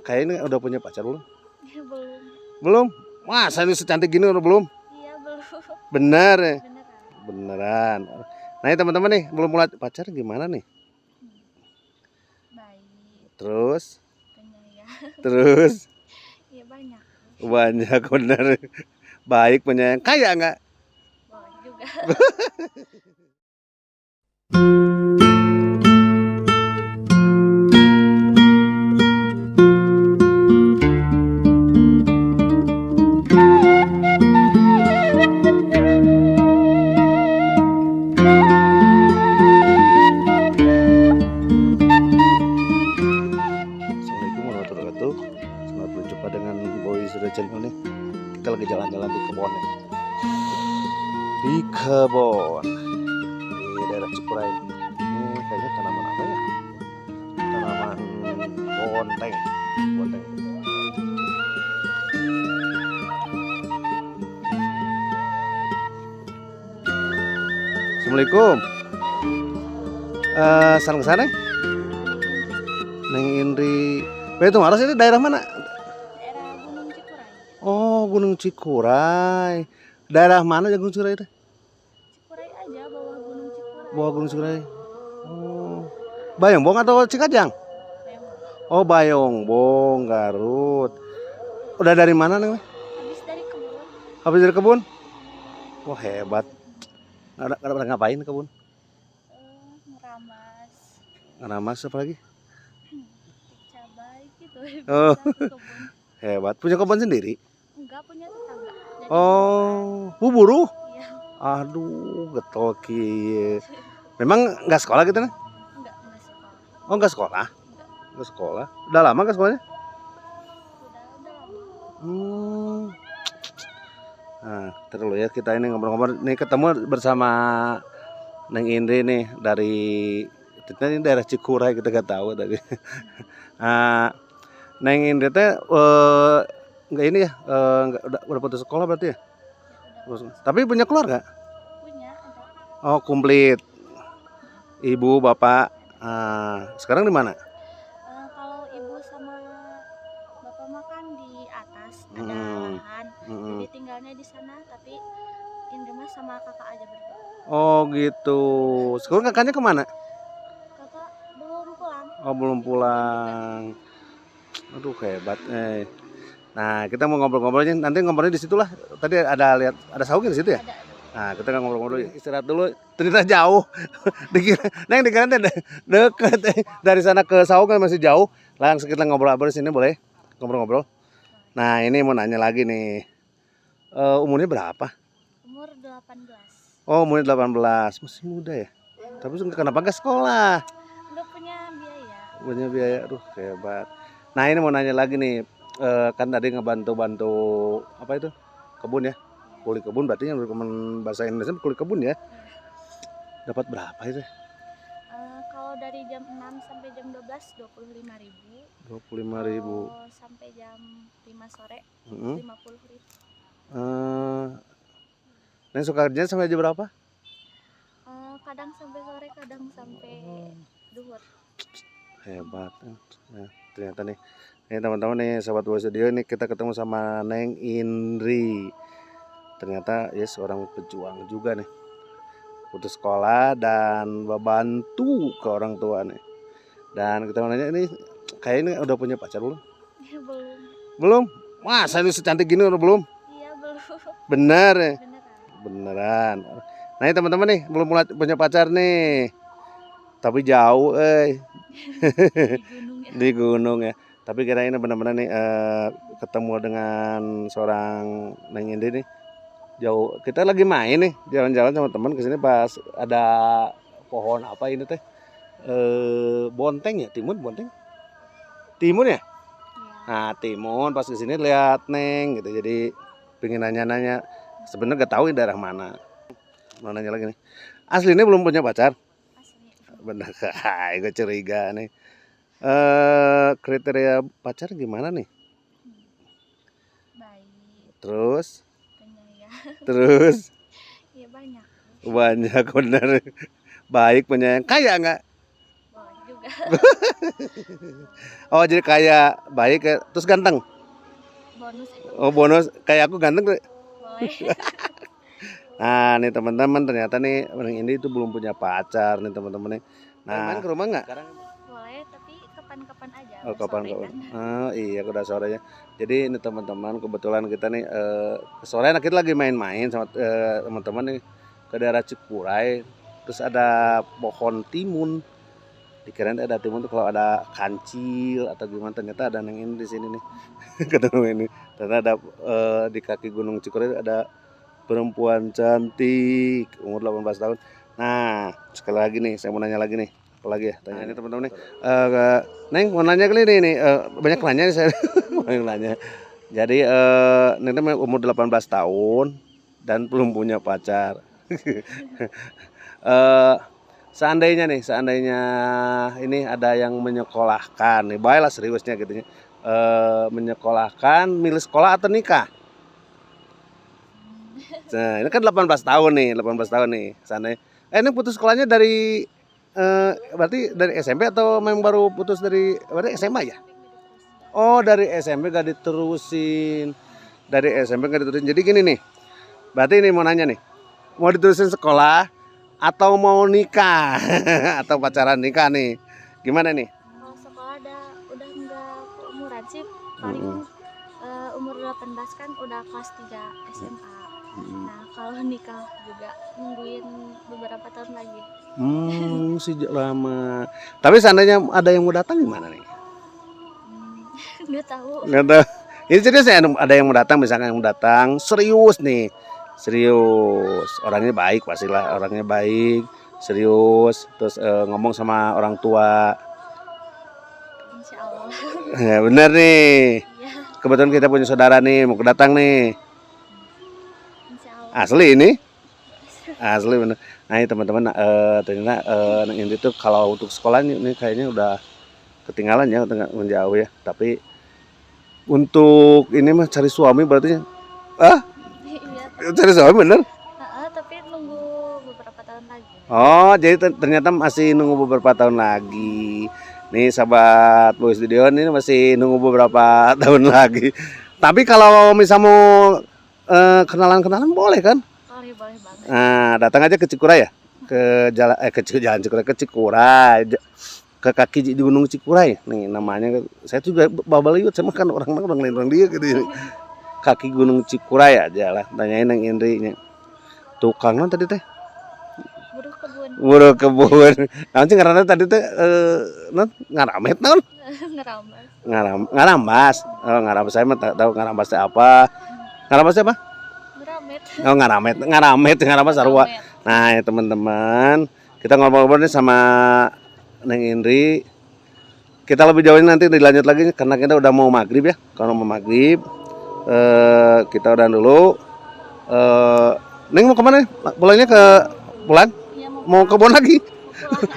Kayaknya udah punya pacar belum? Ya, belum. Belum? Masa ini secantik gini udah belum? Iya, belum. Bener ya? Beneran. Beneran. Nah ini teman-teman nih belum mulai pacar gimana nih? Baik, Terus? penyayang. Terus? Iya, banyak. Banyak bener. Baik penyayang. Kaya nggak? Boleh juga. Assalamualaikum warahmatullahi wabarakatuh. Selamat berjumpa dengan Boy Sudah Channel nih. Kita lagi jalan-jalan di kebun nih. Di kebun di daerah Cikuray. Ini kayaknya tanaman apa ya? Tanaman bonteng. Bonteng. Assalamualaikum. Sarang sana. Neng Indri. Itu Maros ini daerah mana? Daerah Gunung Cikuray. Oh, Gunung Cikuray. Daerah mana ya Gunung Cikuray itu? Cikuray aja, bawah Gunung Cikuray. Bawah Gunung Cikuray. Oh. Bayongbong atau Cikajang? Bayang. Oh, Bayongbong, Garut. Udah dari mana nih? Habis dari kebun. Habis dari kebun? Wah, hebat. Nggak ada ngapain di kebun? Ngeramas. Ngeramas apa lagi? Cabai gitu. Oh. Biasa di kebun. Hebat. Punya kebun sendiri? Enggak, punya tetangga. Jadi Oh, buru? iya. Aduh, getol kieu. Memang nggak sekolah gitu nih? Enggak sekolah. Oh, nggak sekolah? Enggak. Nggak sekolah. Udah lama nggak sekolahnya? Udah lama. Nah, terus ya kita ini ngobrol-ngobrol. Nih ketemu bersama Neng Indri nih dari ini daerah Cikuray, kita nggak tahu tadi. Nah, Neng Indri teh nggak ini ya, nggak udah putus sekolah berarti ya? Udah. Tapi punya keluarga? Punya ada. Oh, komplit. Ibu, bapak. Sekarang di mana? Kalau ibu sama bapak makan di atas ada lahan. Jadi tinggalnya di sana, tapi Indri mah sama kakak aja berdua. Oh gitu. Sekarang kakaknya kemana? Kakak belum pulang. Oh belum pulang. Aduh hebat. Nah kita mau ngobrol-ngobrolnya. Nanti ngobrolnya di situlah. Tadi ada lihat ada saung di situ ya? Ada. Nah kita ngobrol-ngobrol istirahat dulu. Ternyata jauh. Neng dikira deket. Dari sana ke saung kan masih jauh. Langsung kita ngobrol-ngobrol di sini boleh? Ngobrol-ngobrol. Nah ini mau nanya lagi nih. Umurnya berapa? Umur 18. Oh umurnya 18. Masih muda ya? Tapi kenapa nggak sekolah? Nggak punya biaya. Punya biaya, aduh hebat. Nah ini mau nanya lagi nih, kan tadi ngebantu-bantu apa itu kebun ya, kuli kebun berarti yang bahasa Indonesia kuli kebun ya. Dapat berapa itu? Kalau dari jam 6 sampai jam 12 25.000. 25.000. Kalau sampai jam 5 sore 50.000. Neng suka kerja sampai jam berapa? Kadang sampai sore, kadang sampai duhur. Hebat. Nah, ternyata nih, teman-teman nih sahabat Boy Studio ini kita ketemu sama Neng Indri. Ternyata ya seorang pejuang juga nih. Putus sekolah dan membantu ke orang tua nih. Dan kita mau nanya ini kayaknya udah punya pacar belum? Ya, belum. Belum? Masa ini secantik gini udah belum? Iya, belum. Bener ya? Beneran. Beneran. Nah ini teman-teman nih belum mulai punya pacar nih. Tapi jauh Di gunung ya. di gunung ya. Tapi kira ini benar-benar nih ketemu dengan seorang Neng Indri nih. Jauh kita lagi main nih jalan-jalan sama teman kesini pas ada pohon apa ini teh bonteng ya bonteng timun ya. Nah timun pas kesini lihat Neng gitu jadi pengen nanya-nanya sebenarnya gak tahu daerah mana. Mau nanya lagi nih aslinya belum punya pacar? Asli. Bener kah? Gue curiga nih. Kriteria pacar gimana nih? Baik. Terus? Penyayang. Terus? Iya, banyak. Banyak bener. Baik penyayang. Kaya nggak? Boleh juga. Oh, jadi kayak baik terus ganteng. Bonus itu Oh, bonus kayak aku ganteng. boleh. Nah, nih teman-teman ternyata nih Neng Indi itu belum punya pacar nih teman-teman nih. Nah, main ke rumah nggak? Boleh, tapi kapan-kapan aja. Oh, udah kapan sore kapan? kan. Iya, udah sorenya. Jadi ini teman-teman kebetulan kita nih sore kita lagi main-main sama teman-teman nih ke daerah Cikuray. Terus ada pohon timun. Dikirain ada timun tuh kalau ada kancil atau gimana, ternyata ada Neng Indi di sini nih. Ketemu ini. Ternyata ada di kaki Gunung Cikuray ada perempuan cantik umur 18 tahun. Nah, sekali lagi nih saya mau nanya lagi nih. Apa lagi ya? Tanya ini teman-teman nih. Neng mau nanya kali nih banyak nanya nih saya. Banyak nanya. Jadi Neng teman umur 18 tahun dan belum punya pacar. eh seandainya ini ada yang menyekolahkan nih, baiklah seriusnya gitu ya. Menyekolahkan, milih sekolah atau nikah? Nah, ini kan 18 tahun nih, 18 tahun nih. Sana. Ini putus sekolahnya dari berarti dari SMP atau memang baru putus dari berarti SMA ya? Oh, dari SMP gak diterusin. Dari SMP gak diterusin. Jadi gini nih. Berarti ini mau nanya nih. Mau diterusin sekolah atau mau nikah? Atau pacaran nikah nih. Gimana nih? Kalau sekolah udah enggak keumuran sih, paling umur 18 kan udah kelas 3 SMA. Nah, kalau nikah juga nungguin beberapa tahun lagi. Sejak lama. Tapi seandainya ada yang mau datang gimana nih? Nggak tahu. Nggak tahu. Ini serius ya, ada yang mau datang, misalkan yang mau datang serius nih, serius, orangnya baik pastilah, orangnya baik, serius, terus ngomong sama orang tua. Insya Allah. Ya bener nih. Iya, Kebetulan kita punya saudara nih mau datang nih. insya Allah. Asli ini, asli bener. Nah ini teman-teman, ternyata Neng Indi tuh kalau untuk sekolah ini kayaknya udah ketinggalan ya, udah menjauh ya. Tapi untuk ini mah cari suami berarti, Iya, cari suami bener. tapi nunggu beberapa tahun lagi. Oh, jadi ternyata masih nunggu beberapa tahun lagi. Nih sahabat Boy Studio ini masih nunggu beberapa tahun lagi. Tapi kalau misal mau kenalan-kenalan boleh kan? Boleh banget. Nah, datang aja ke Cikuray ya. Ke jalan Cikuray, ke Cikuray. Ke kaki di Gunung Cikuray. Nih namanya saya juga babaliut sama kan orang dia gitu. Kaki Gunung Cikuray aja lah. Tanyain yang Indri nya. Tukang non tadi teh. Buruh kebun. Nanti karena tadi teh ngaramet non? Ngarambas. Oh, ngarambas saya mah tahu ngarambas teh apa. Ngarambas apa? Ngeramet. Oh, ngarambas sarua. Nah, ya teman-teman, kita ngobrol-ngobrol nih sama Neng Indri. Kita lebih jauh nanti dilanjut lagi karena kita udah mau maghrib ya. Kalau mau maghrib, kita udah dulu. Neng mau kemana? Pulangnya ke pulang? Ya, Mau ke kebun lagi?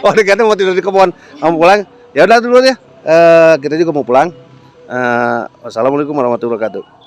Oh, dikata mau tidur di kebun. Mau pulang? Ya udah dulu ya. Kita juga mau pulang. Wassalamualaikum warahmatullahi wabarakatuh.